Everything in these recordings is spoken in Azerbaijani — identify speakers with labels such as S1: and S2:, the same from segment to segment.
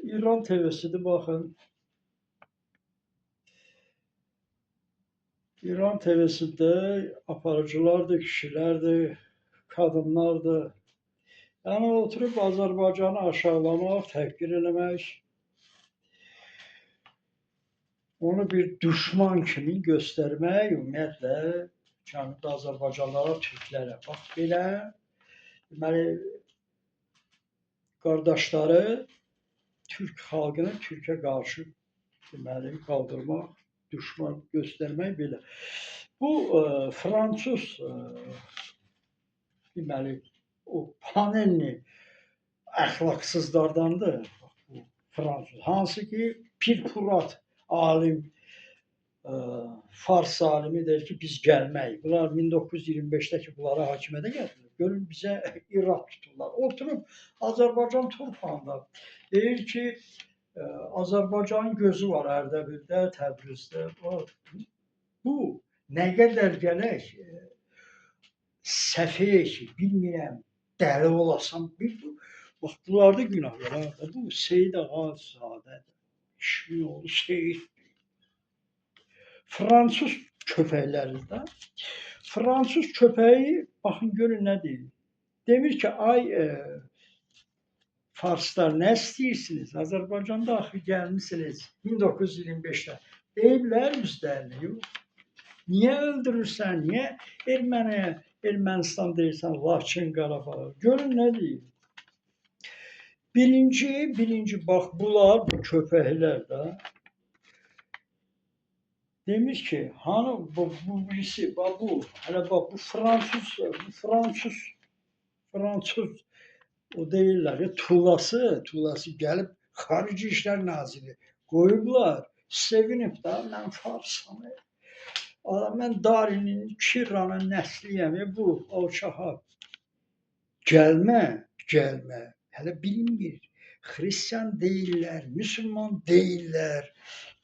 S1: İran TV'sidir baxın. İran TV'sində aparıcılardır, kişilərdir, qadınlardır. Yəni oturub Azərbaycanı aşağılamaq, təhqir eləmək, onu bir düşman kimi göstərmək, ümumiyyətlə Cənubi Azərbaycanlılara, türklərə. Bax belə, deməli, qardaşları Türk xalqını Türkə qarşı deməli qaldırmaq, düşman göstərmək belə. Bu fransız deməli o panelli əxlaqsızlardandır. Bu fransız. Hansı ki Pir Furat alim Fars alimi deyir ki biz gəlməyik. Bunlar 1925-də ki bunlara hakimiyyətə gətirir. Görün bizə İraq tuturlar. Oturub Azərbaycan torpağında deyir ki Azərbaycanın gözü var Ərdəbildə, Təbrizdə. Bu nə qədər gələk səfeh ki, bilmirəm, dəli olasan, bax bunlarda günah var. Bu Seyid Ağazadədir. İşin oğlu Seyid. Fransız köpəklərində. Fransız köpəyi, baxın görün nə deyir. Demir ki, ay Farslar nə istəyirsiniz? Azərbaycanda axı gəlmisiniz 1925-də. Deyiblər üzlərini, yox. Niyə öldürürsən? Niyə Ermənistan deyirsən, Laçın, Qarabağ? Görün nə deyir. Birinci, bax bunlar, bu köpəklər də demiş ki, hanı bu birisi, bax bu, hələ bax bu Fransız o deyirlər, Tulası gəlib Xarici İşlər Naziri qoyublar, sevinib də, mən Farsam. Mən Darinin, Kiranın nəsliyəm, bu alçağa. Gəlmə, hələ bilinmir. Xristian deyirlər, müsəlman deyirlər.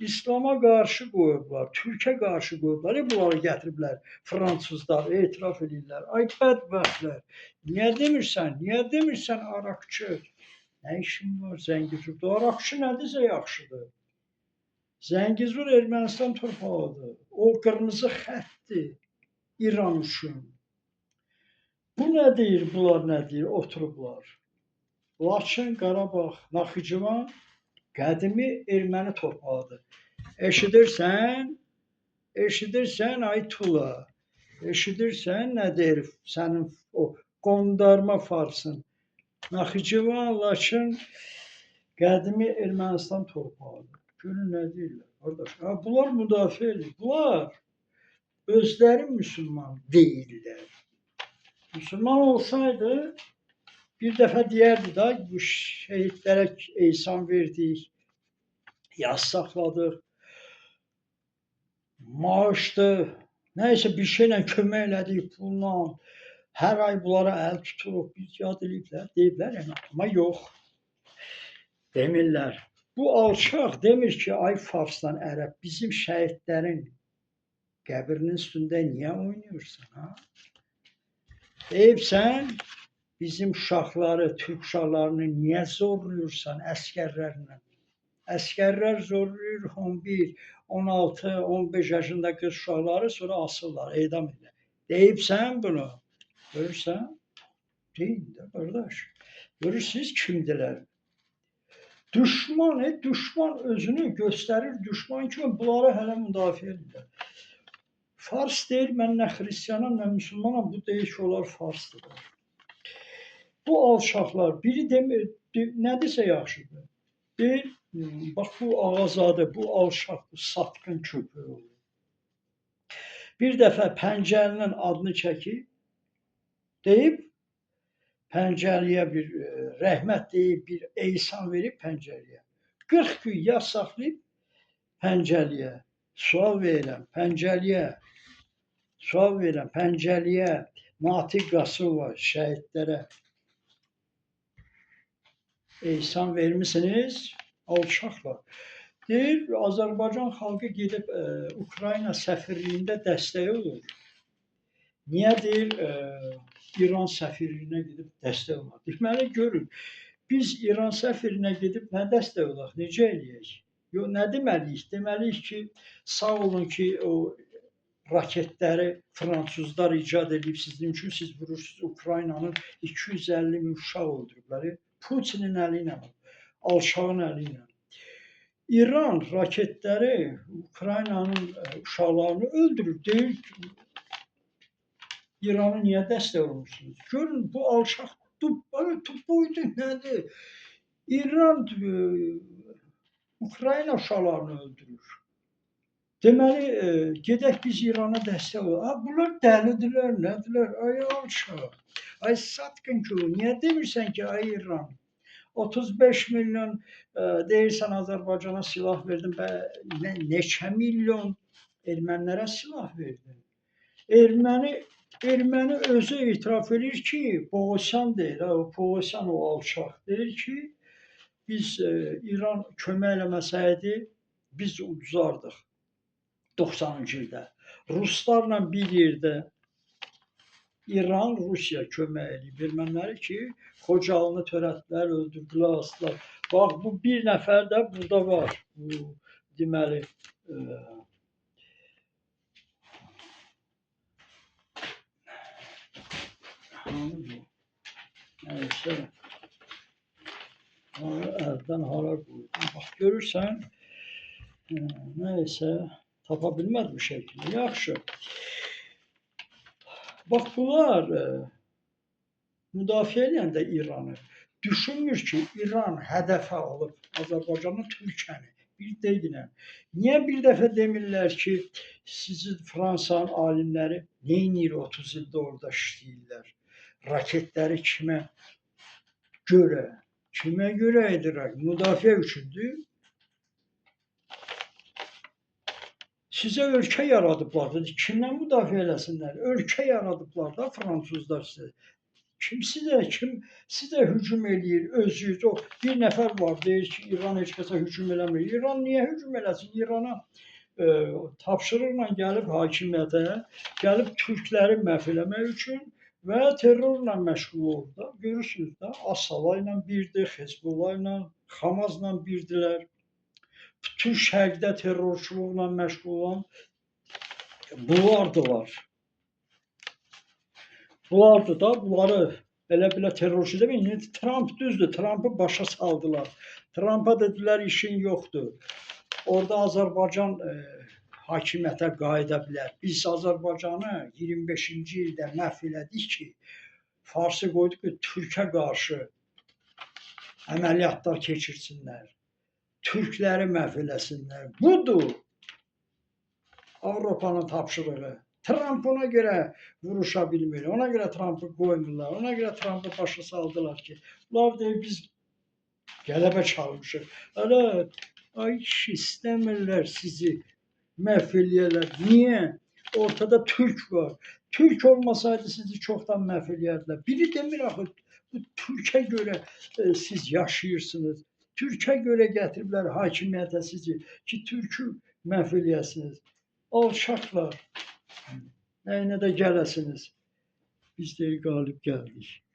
S1: İslama qarşı qoyublar, Türkə qarşı qoyublar. Bunları gətiriblər fransızlar, etiraf edirlər. Ay bədbəxtlər, niyə demirsən Araqçı? Nə işin var Zəngizurda? Araqçı nədirsə yaxşıdır. Zəngizur Ermənistan torpağıdır. O qırmızı xəttdir İran üçün. Bu nə deyir, bunlar nə deyir, oturublar. Laçın, Qarabağ, Naxçıvan qədimi erməni torpağıdır. Eşidirsən ay Tula, eşidirsən nə deyir sənin o qondarma Farsın. Naxçıvan, Laçın qədimi Ermənistan torpağıdır. Görün nə deyirlər, qardaş. Bunlar müdafiə edir. Bunlar özləri müsəlman deyirlər. Müsəlman olsaydı bir dəfə deyərdi da, bu şəhidlərə ehsan verdik, yas saxladıq, maaşdır, nəysə bir şeylə kömək elədik pulla, hər ay bunlara əl tuturuq, biz yad deyiblər, amma yox, demirlər. Bu alçaq demir ki, ay Farsdan ərəb, bizim şəhidlərin qəbrinin üstündə niyə oynayırsan, ha? Deyibsən, bizim uşaqları, Türk uşaqlarını niyə zorluyursan əskərlərlə? Əskərlər zorluyur 11, 16, 15 yaşında qız uşaqları, sonra asırlar, edam edirlər. Deyibsən bunu, görürsən? Deyin də, qardaş. Görürsünüz kimdirlər? Düşman özünü göstərir, düşman kimi bunları hələ müdafiə edirlər. Fars deyir, mən nə xristiyanam, nə müsəlmanam, bu deyir ki, onlar Farsdır. Bu alçaqlar, biri demir, nədirsə yaxşıdır. Deyir, bax bu Ağazadə, bu alçaq, bu satqın köpək olur. Bir dəfə Pəncəlinin adını çəkib, deyib, Pəncəliyə bir rəhmət deyib, bir ehsan verib Pəncəliyə. 40 gün yas saxlayıb Pəncəliyə. Sual verirəm Pəncəliyə, Natiq Qasımova şəhidlərə ehsan vermisiniz, alçaqlar. Deyir, Azərbaycan xalqı gedib Ukrayna səfirliyində dəstək olur. Niyə deyir, İran səfirliyinə gedib dəstək olmaq? Deməli, görün, biz İran səfirinə gedib nə dəstək olaq, necə eləyək? Yox, nə deməliyik? Deməliyik ki, sağ olun ki, o raketləri fransızlar icad edib sizin üçün siz vurursunuz. Ukraynanın 250 min uşaq öldürüblər. Putinin əli ilə, alçağın əli ilə. İran raketləri Ukraynanın uşaqlarını öldürür. Deyir ki, İranı niyə dəstək olursunuz? Görün bu alçaq tupuydu nədir? İran Ukrayna uşaqlarını öldürür. Deməli, gedək biz İrana dəstək olaq. Bunlar dəlidirlər, nədirlər? Ay alçaq, ay satqın ki, niyə demirsən ki, ay İran? 35 milyon deyirsən Azərbaycana silah verdin, neçə milyon ermənilərə silah verdin? Erməni özü etiraf edir ki, Boğaziyan deyil, o Boğaziyan o alçaq deyir ki, biz İran kömək eləməsəydi, biz uduzardıq 90-cı ildə. Ruslarla bir yerdə İran, Rusiya kömək edib erməniləri ki, Xocalını törətdilər, öldürdülər, asdılar. Bax, bu bir nəfər də burada var. Bu, deməli, neyse, əldən hara qoydum. Bax, görürsən, neyse, tapa bilmədim şəkli. Yaxşı. Bax, bunlar müdafiə edəndə İranı düşünmür ki, İran hədəfə alıb Azərbaycanı, Türkiyəni. Bir deyilən. Niyə bir dəfə demirlər ki, sizin Fransanın alimləri neynir 30 ildə orada işləyirlər? Raketləri kimə görə edirək? Müdafiə üçündür. Sizə ölkə yaradıblar. Kimdən müdafiə eləsinlər? Ölkə yaradıblar da fransızlar sizə. Kim sizə hücum eləyir? Özünüz o bir nəfər var deyir ki, İran heç kəsə hücum eləmir. İran niyə hücum eləsin? İrana tapşırıqla gəlib hakimiyyətə, gəlib türkləri məhv eləmək üçün və terrorla məşğul olur da. Görürsünüz də, Asala ilə birdir, Hezbollah ilə, Hamasla birdilər. Bütün şərqdə terrorçuluqla məşğul olan bunlardılar. Bunlardır da, bunları belə terrorçu deməyin. Trump düzdür, Trump'ı başa saldılar. Trump'a dedilər işin yoxdur. Orada Azərbaycan hakimiyyətə qayıda bilər. Biz Azərbaycanı 25-ci ildə məhv elədik ki, Farsı qoyduq ki, Türkə qarşı əməliyyatlar keçirsinlər. Türkləri məhv eləsinlər. Budur Avropanın tapşırığı. Trump ona görə vuruşa bilmir. Ona görə Trump'ı qoymurlar. Ona görə Trump'ı başa saldılar ki, bunlar deyir biz qələbə çalmışıq. Hələ ay kişi istəmirlər sizi məhv eləyərlər. Niyə? Ortada Türk var. Türk olmasaydı sizi çoxdan məhv eləyərdilər. Biri demir axı, bu Türkə görə siz yaşayırsınız. Türkə görə gətiriblər hakimiyyətə sizi ki, Türkü məhv eləyəsiniz. Alçaqlar. Nəyinə də gələsiniz. Biz deyir qalib gəldik.